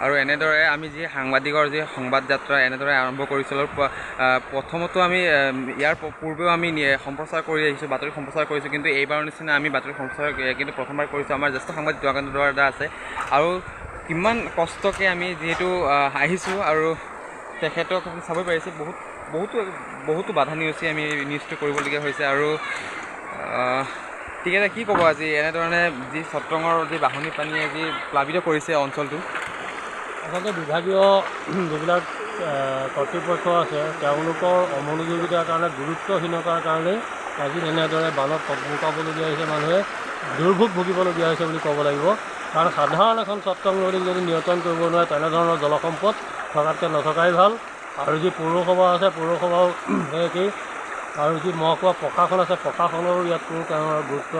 আৰু এনেদৰে আমি যি সাংবাদিকৰ যি সংবাদ যাত্ৰা এনেদৰে আৰম্ভ কৰিছিলোঁ। প্ৰথমতো আমি ইয়াৰ পূৰ্বেও আমি সম্প্ৰচাৰ কৰি আহিছোঁ, বাতৰি সম্প্ৰচাৰ কৰিছোঁ, কিন্তু এইবাৰৰ নিচিনা আমি বাতৰি সম্প্ৰচাৰ কিন্তু প্ৰথমবাৰ কৰিছোঁ। আমাৰ জ্যেষ্ঠ সাংবাদিক দুৱাকান্ত দাদা আছে, আৰু কিমান কষ্টকৈ আমি যিহেতু আহিছোঁ, আৰু তেখেতক আপুনি চাবই পাৰিছে বহুতো বাধা নেওচি আমি নিউজটো কৰিবলগীয়া হৈছে। আৰু ঠিক আছে, কি ক'ব আজি এনেধৰণে যি চত্ৰঙৰ যি বাঢ়নী পানীয়ে যি প্লাবিত কৰিছে অঞ্চলটো? আচলতে বিভাগীয় যিবিলাক কৰ্তৃপক্ষ আছে তেওঁলোকৰ অমনোযোগিতাৰ কাৰণে, গুৰুত্বহীনতাৰ কাৰণেই আজি এনেদৰে বানত মুকাবলগীয়া হৈছে, মানুহে দুৰ্ভোগ ভুগিবলগীয়া হৈছে বুলি ক'ব লাগিব। কাৰণ সাধাৰণ এখন চত্ৰং নদীক যদি নিয়ন্ত্ৰণ কৰিব নোৱাৰে, তেনেধৰণৰ জলসম্পদ থকাতকৈ নথকাই ভাল। আৰু যি পৌৰসভা আছে, পৌৰসভাও একেই, আৰু যি মহকুমা প্ৰশাসন আছে, প্ৰশাসনৰো ইয়াত কোনো কাৰণৰ গুৰুত্ব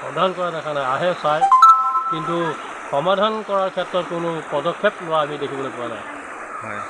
প্ৰদান কৰা দেখা নাই। আহে চাই, কিন্তু সমাধান কৰাৰ ক্ষেত্ৰত কোনো পদক্ষেপ লোৱা আমি দেখিবলৈ পোৱা নাই। হয়।